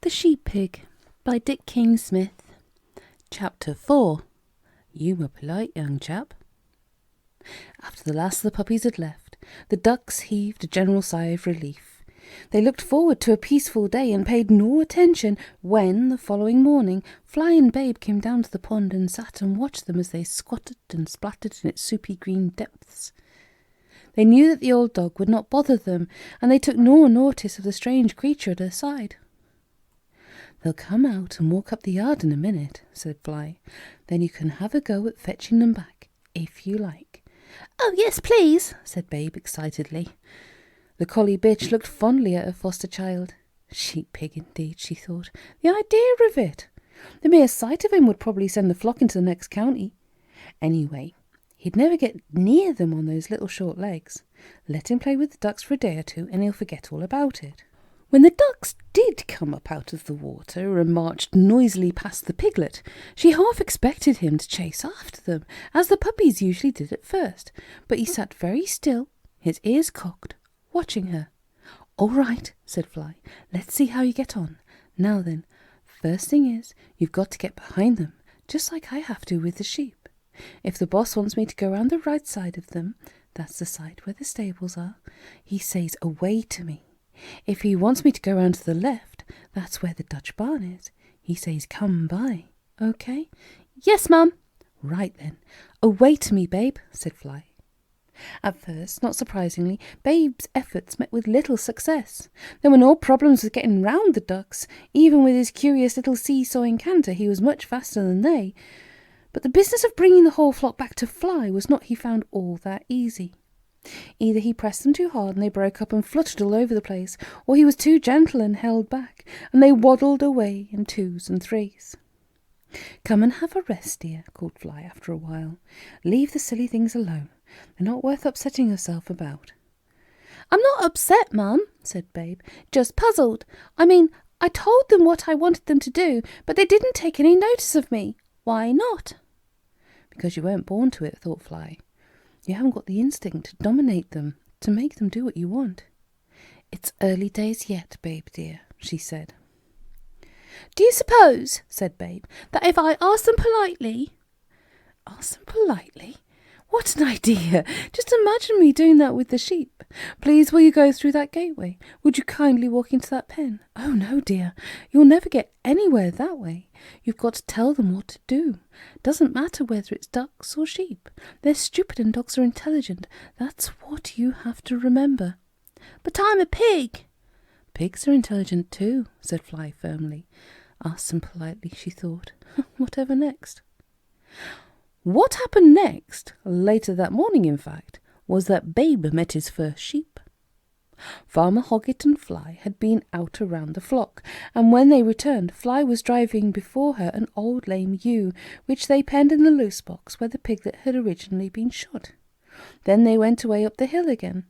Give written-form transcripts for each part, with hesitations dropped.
The Sheep Pig by Dick King-Smith. Chapter 4. You were polite, young chap. After the last of the puppies had left, the ducks heaved a general sigh of relief. They looked forward to a peaceful day and paid no attention when, the following morning, Fly and Babe came down to the pond and sat and watched them as they squatted and splattered in its soupy green depths. They knew that the old dog would not bother them, and they took no notice of the strange creature at their side. "They'll come out and walk up the yard in a minute," said Fly. "Then you can have a go at fetching them back, if you like." "Oh, yes, please," said Babe excitedly. The collie bitch looked fondly at her foster child. Sheep pig indeed, she thought. The idea of it! The mere sight of him would probably send the flock into the next county. Anyway, he'd never get near them on those little short legs. Let him play with the ducks for a day or two, and he'll forget all about it. When the ducks did come up out of the water and marched noisily past the piglet, she half expected him to chase after them, as the puppies usually did at first, but he sat very still, his ears cocked, watching her. "All right," said Fly. "Let's see how you get on. Now then, first thing is, you've got to get behind them, just like I have to with the sheep. If the boss wants me to go round the right side of them, that's the side where the stables are, he says away to me. If he wants me to go round to the left, that's where the Dutch barn is. He says come by. Okay?" "Yes, Mum." "Right then. Away to me, Babe," said Fly. At first, not surprisingly, Babe's efforts met with little success. There were no problems with getting round the ducks. Even with his curious little seesawing canter, he was much faster than they. But the business of bringing the whole flock back to Fly was not, he found, all that easy. Either he pressed them too hard and they broke up and fluttered all over the place, or he was too gentle and held back, and they waddled away in twos and threes. "Come and have a rest, dear," called Fly after a while. "Leave the silly things alone. They're not worth upsetting yourself about." "I'm not upset, Mum," said Babe, "just puzzled. I told them what I wanted them to do, but they didn't take any notice of me. Why not?" "Because you weren't born to it," thought Fly. "You haven't got the instinct to dominate them, to make them do what you want." "It's early days yet, Babe dear," she said. "Do you suppose," said Babe, "that if I ask them politely—" "Ask them politely? What an idea! Just imagine me doing that with the sheep. 'Please, will you go through that gateway? Would you kindly walk into that pen?' Oh, no, dear. You'll never get anywhere that way. You've got to tell them what to do. Doesn't matter whether it's ducks or sheep. They're stupid and dogs are intelligent. That's what you have to remember." "But I'm a pig." "Pigs are intelligent too," said Fly firmly. Ask them politely, she thought. Whatever next? What happened next, later that morning in fact, was that Babe met his first sheep. Farmer Hogget and Fly had been out around the flock, and when they returned, Fly was driving before her an old lame ewe, which they penned in the loose box where the piglet had originally been shot. Then they went away up the hill again.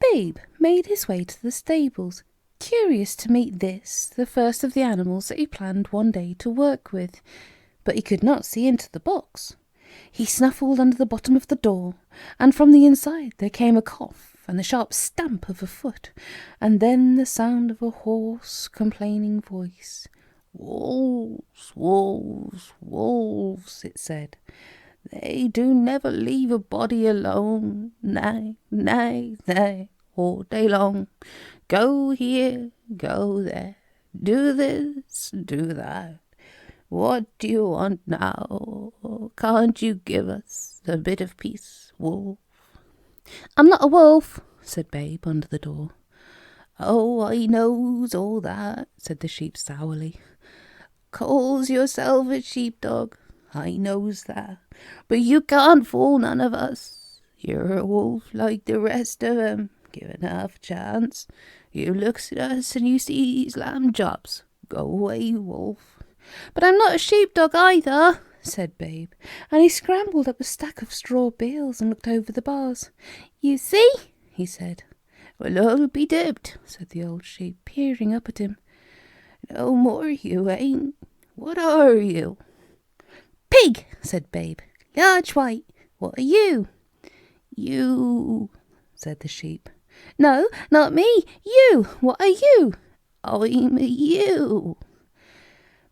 Babe made his way to the stables, curious to meet this, the first of the animals that he planned one day to work with, but he could not see into the box. He snuffled under the bottom of the door, and from the inside there came a cough and the sharp stamp of a foot, and then the sound of a hoarse, complaining voice. "Wolves, wolves, wolves," it said. "They do never leave a body alone. Nay, nay, nay, all day long. Go here, go there, do this, do that. What do you want now? Can't you give us a bit of peace, wolf?" "I'm not a wolf," said Babe under the door. "Oh, I knows all that," said the sheep sourly. "Calls yourself a sheepdog, I knows that. But you can't fool none of us. You're a wolf like the rest of 'em, given half a chance. You looks at us and you sees lamb chops. Go away, wolf." "But I'm not a sheepdog either," said Babe, and he scrambled up a stack of straw bales and looked over the bars. "You see," he said. "Well, I'll be dipped," said the old sheep, peering up at him. "No more you ain't. What are you?" "Pig," said Babe. "Large white. What are you?" "You," said the sheep. "No, not me. You. What are you?" I'm a ewe.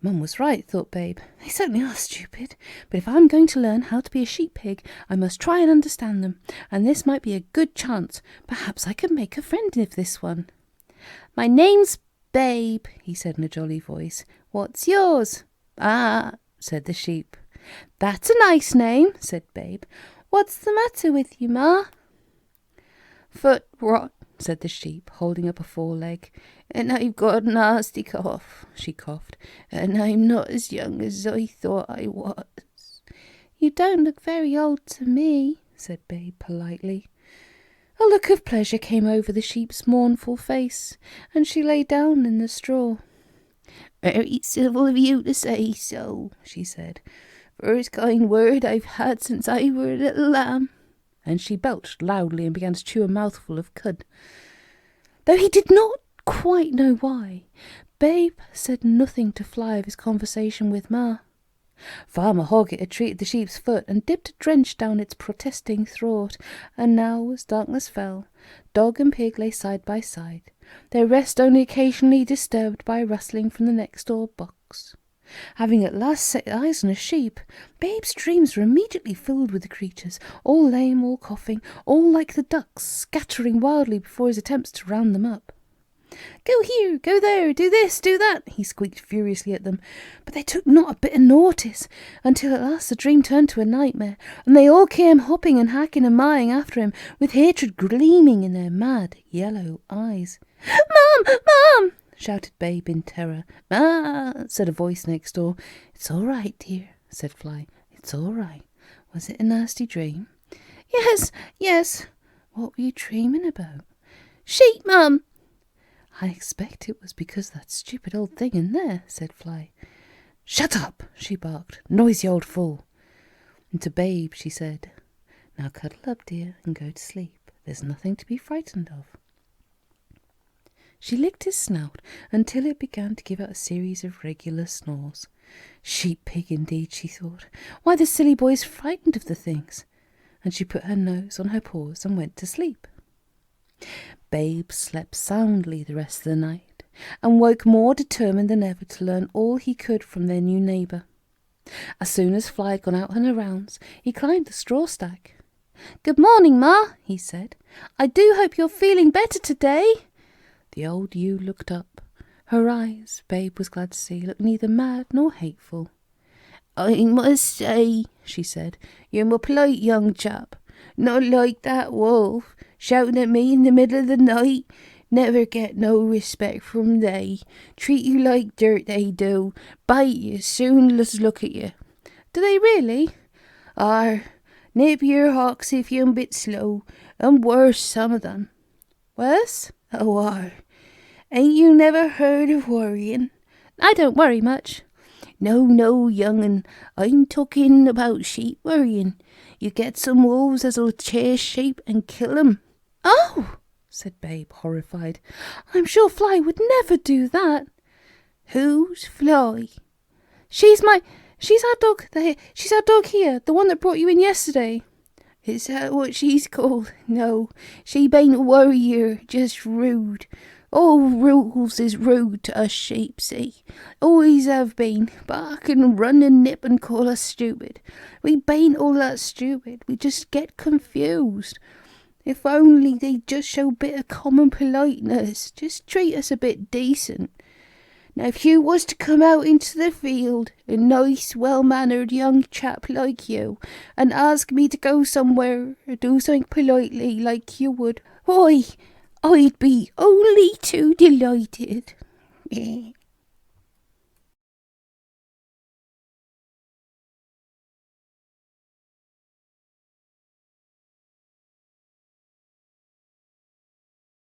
Mum was right, thought Babe. They certainly are stupid. But if I'm going to learn how to be a sheep pig, I must try and understand them. And this might be a good chance. Perhaps I can make a friend of this one. My name's Babe, he said in a jolly voice. What's yours? Ah, said the sheep. That's a nice name, said Babe. What's the matter with you, Ma? Foot rot, said the sheep, holding up a foreleg. And I've got a nasty cough, she coughed, and I'm not as young as I thought I was. You don't look very old to me, said Babe politely. A look of pleasure came over the sheep's mournful face, and she lay down in the straw. Very civil of you to say so, she said. First kind word I've had since I were a little lamb. And she belched loudly and began to chew a mouthful of cud. Though he did not quite know why, Babe said nothing to Fly of his conversation with Ma. Farmer Hogget had treated the sheep's foot and dipped a drench down its protesting throat, and now, as darkness fell, dog and pig lay side by side, their rest only occasionally disturbed by a rustling from the next-door box. Having at last set eyes on a sheep, Babe's dreams were immediately filled with the creatures, all lame, all coughing, all like the ducks, scattering wildly before his attempts to round them up. Go here, go there, do this, do that, he squeaked furiously at them, but they took not a bit of notice, until at last the dream turned to a nightmare, and they all came hopping and hacking and mawing after him, with hatred gleaming in their mad yellow eyes. Mum! Mum! Shouted Babe in terror. Ah, said a voice next door. It's all right, dear, said Fly. It's all right. Was it a nasty dream? Yes, yes. What were you dreaming about? Sheep, Mum. I expect it was because that stupid old thing in there, said Fly. Shut up, she barked. Noisy old fool. And to Babe she said, Now cuddle up, dear, and go to sleep. There's nothing to be frightened of. She licked his snout until it began to give out a series of regular snores. Sheep pig indeed, she thought. Why, the silly boy's frightened of the things. And she put her nose on her paws and went to sleep. Babe slept soundly the rest of the night, and woke more determined than ever to learn all he could from their new neighbour. As soon as Fly had gone out on her rounds, he climbed the straw stack. Good morning, Ma, he said. I do hope you're feeling better today. The old ewe looked up. Her eyes, Babe was glad to see, looked neither mad nor hateful. I must say, she said, you're a polite young chap. Not like that wolf, shouting at me in the middle of the night. Never get no respect from they. Treat you like dirt, they do. Bite you as soon as look at you. Do they really? Nip your hocks if you're a bit slow, and worse, some of them. Worse? Oh, ain't you never heard of worrying? I don't worry much. No, young'un, I'm talking about sheep worrying. You get some wolves as'll chase sheep and kill 'em. Oh, said Babe, horrified. I'm sure Fly would never do that. Who's Fly? She's our dog. She's our dog here, the one that brought you in yesterday. Is that what she's called? No, she bain't a worrier, just rude. All wolves is rude to us sheep, see? Always have been, but I can run and nip and call us stupid. We bain't all that stupid, we just get confused. If only they'd just show a bit of common politeness, just treat us a bit decent. Now if you was to come out into the field, a nice, well-mannered young chap like you, and ask me to go somewhere or do something politely like you would, why, I'd be only too delighted.